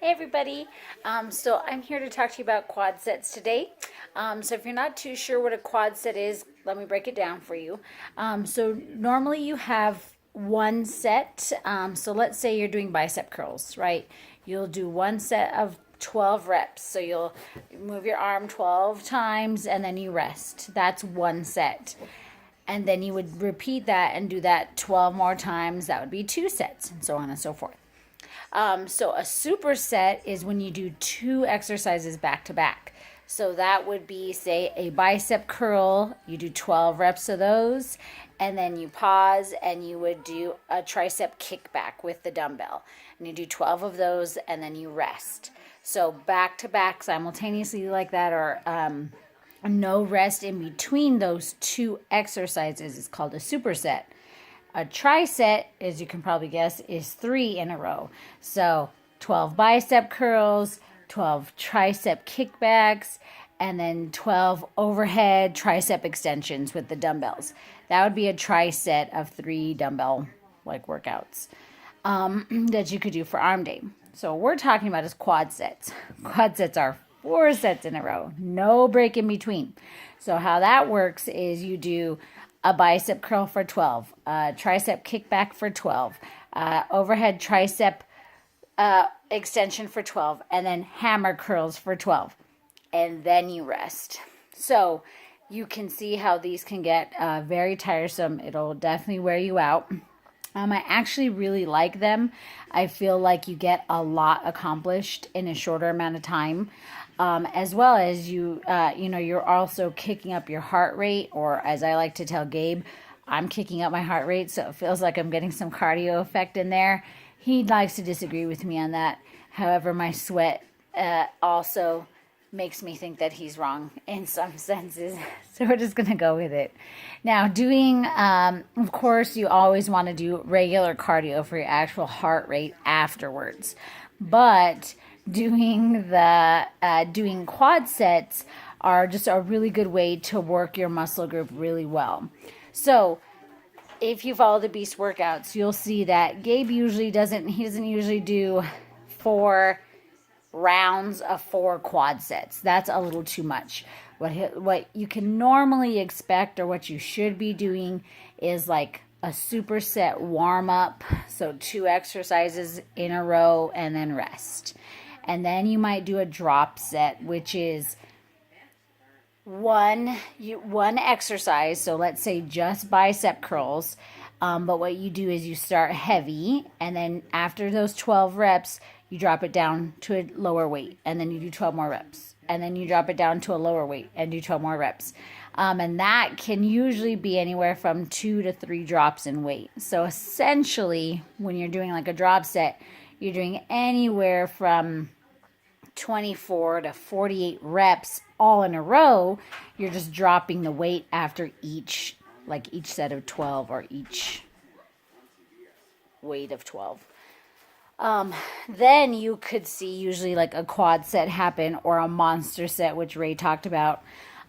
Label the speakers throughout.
Speaker 1: Hey everybody. So I'm here to talk to you about quad sets today. So if you're not too sure what a quad set is, let me break it down for you. So normally you have one set. So let's say you're doing bicep curls, right? You'll do one set of 12 reps. So you'll move your arm 12 times and then you rest. That's one set. And then you would repeat that and do that 12 more times. That would be two sets, and so on and so forth. So a superset is when you do two exercises back to back. So that would be, say, a bicep curl. You do 12 reps of those, and then you pause and you would do a tricep kickback with the dumbbell. And you do 12 of those, and then you rest. So back to back simultaneously like that, or no rest in between those two exercises is called a superset. A tricep, as you can probably guess, is 3 in a row. So 12 bicep curls, 12 tricep kickbacks, and then 12 overhead tricep extensions with the dumbbells. That would be a tricep of 3 dumbbell workouts that you could do for arm day. So what we're talking about is quad sets. Quad sets are 4 sets in a row, no break in between. So how that works is you do a bicep curl for 12, tricep kickback for 12, overhead tricep extension for 12, and then hammer curls for 12. And then you rest. So you can see how these can get very tiresome. It'll definitely wear you out. I actually really like them. I feel like you get a lot accomplished in a shorter amount of time, as well as you're also kicking up your heart rate, or as I like to tell Gabe, I'm kicking up my heart rate, so it feels like I'm getting some cardio effect in there. He likes to disagree with me on that. However, my sweat also makes me think that he's wrong in some senses. So we're just going to go with it. Now, of course, you always want to do regular cardio for your actual heart rate afterwards. But doing quad sets are just a really good way to work your muscle group really well. So if you follow the Beast workouts, you'll see that Gabe doesn't usually do 4 rounds of 4 quad sets. That's a little too much. What you can normally expect, or what you should be doing, is like a superset warm up. So 2 exercises in a row and then rest. And then you might do a drop set, which is one exercise. So let's say just bicep curls. But what you do is you start heavy, and then after those 12 reps, you drop it down to a lower weight, and then you do 12 more reps. And then you drop it down to a lower weight and do 12 more reps. And that can usually be anywhere from 2 to 3 drops in weight. So essentially, when you're doing like a drop set, you're doing anywhere from 24 to 48 reps all in a row. You're just dropping the weight after each set of 12, or each weight of 12. Then you could see usually like a quad set happen, or a monster set, which Ray talked about.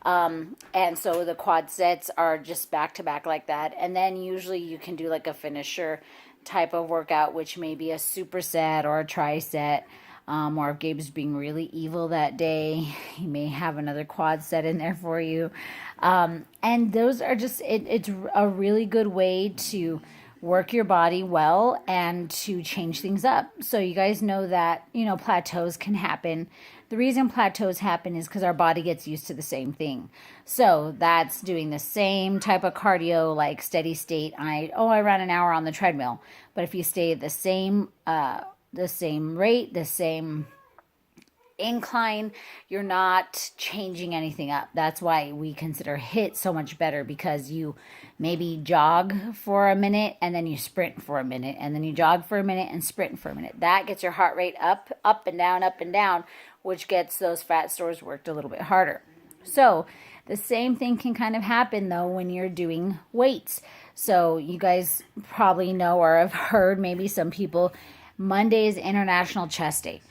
Speaker 1: And so the quad sets are just back to back like that. And then usually you can do like a finisher type of workout, which may be a superset or a tri-set. Or if Gabe's being really evil that day, he may have another quad set in there for you. And those are just, it's a really good way to work your body well and to change things up. So you guys know that, plateaus can happen. The reason plateaus happen is because our body gets used to the same thing. So that's doing the same type of cardio, like steady state. I ran an hour on the treadmill. But if you stay at the same rate, the same incline, you're not changing anything up. That's why we consider HIIT so much better, because you maybe jog for a minute and then you sprint for a minute, and then you jog for a minute and sprint for a minute. That gets your heart rate up and down, which gets those fat stores worked a little bit harder. So the same thing can kind of happen though when you're doing weights. So you guys probably know, or have heard, maybe some people, Monday is International Chest Day.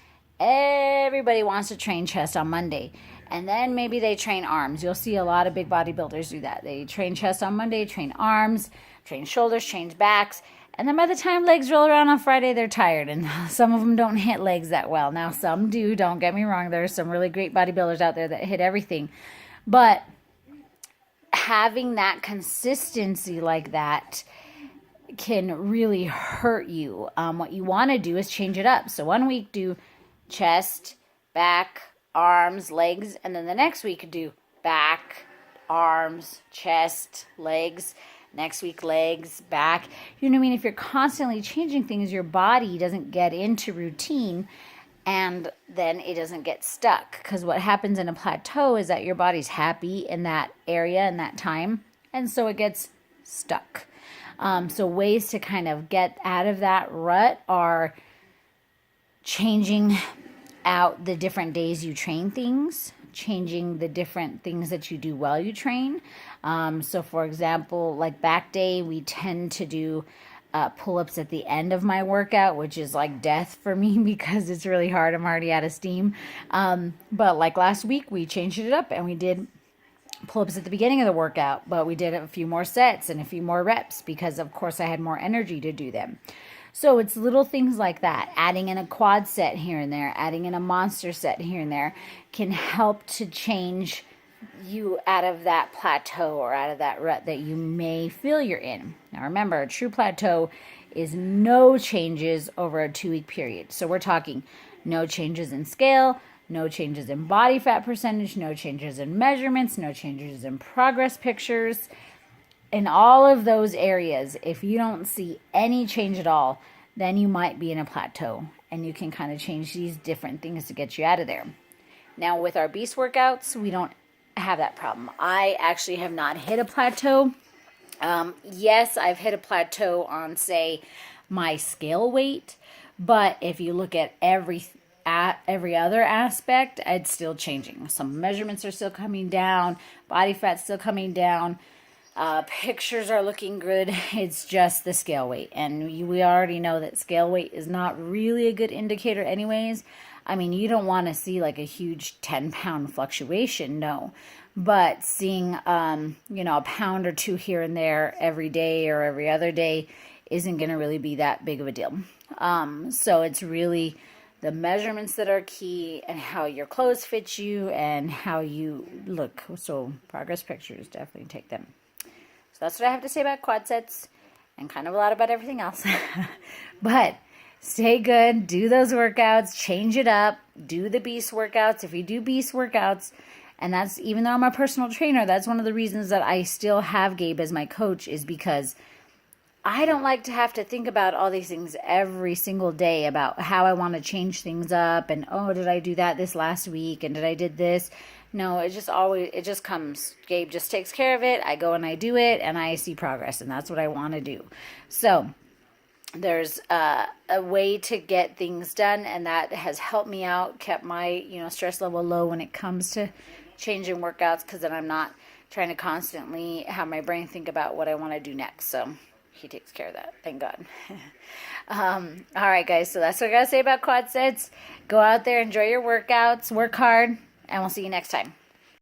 Speaker 1: Everybody wants to train chest on Monday. And then maybe they train arms. You'll see a lot of big bodybuilders do that. They train chest on Monday, train arms, train shoulders, train backs, And then by the time legs roll around on Friday, they're tired. And some of them don't hit legs that well. Now, some do. Don't get me wrong. There are some really great bodybuilders out there that hit everything. But having that consistency like that can really hurt you. What you want to do is change it up. So one week do chest, back, arms, legs. And then the next week do back, arms, chest, legs. Next week, legs, back. You know what I mean? If you're constantly changing things, your body doesn't get into routine and then it doesn't get stuck. Because what happens in a plateau is that your body's happy in that area in that time. And so it gets stuck. So ways to kind of get out of that rut are changing out the different days you train things, changing the different things that you do while you train. So for example, like back day, we tend to do pull-ups at the end of my workout, which is like death for me because it's really hard. I'm already out of steam. But like last week, we changed it up and we did pull-ups at the beginning of the workout, but we did a few more sets and a few more reps because of course I had more energy to do them. So it's little things like that. Adding in a quad set here and there, adding in a monster set here and there can help to change you out of that plateau or out of that rut that you may feel you're in. Now remember, a true plateau is no changes over a 2-week period. So we're talking no changes in scale, no changes in body fat percentage, no changes in measurements, no changes in progress pictures. In all of those areas, if you don't see any change at all, then you might be in a plateau and you can kind of change these different things to get you out of there. Now with our beast workouts, we don't have that problem. I actually have not hit a plateau. Yes, I've hit a plateau on, say, my scale weight, but if you look at every other aspect, it's still changing. Some measurements are still coming down, body fat's still coming down, pictures are looking good. It's just the scale weight, and we already know that scale weight is not really a good indicator anyways. I mean, you don't want to see like a huge 10-pound fluctuation, no. But seeing, a pound or two here and there every day or every other day isn't going to really be that big of a deal. So it's really the measurements that are key and how your clothes fit you and how you look. So progress pictures, definitely take them. So that's what I have to say about quad sets and kind of a lot about everything else. But stay good, do those workouts, change it up, do the beast workouts. If you do beast workouts, and that's, even though I'm a personal trainer, that's one of the reasons that I still have Gabe as my coach, is because I don't like to have to think about all these things every single day about how I want to change things up and, oh, did I do that this last week and did I did this? No, it just comes. Gabe just takes care of it. I go and I do it and I see progress, and that's what I want to do. So there's a way to get things done, and that has helped me out, kept my stress level low when it comes to changing workouts, because then I'm not trying to constantly have my brain think about what I want to do next. So he takes care of that, thank God. All right, guys, so that's what I gotta say about quad sets. Go out there, enjoy your workouts, work hard, and we'll see you next time.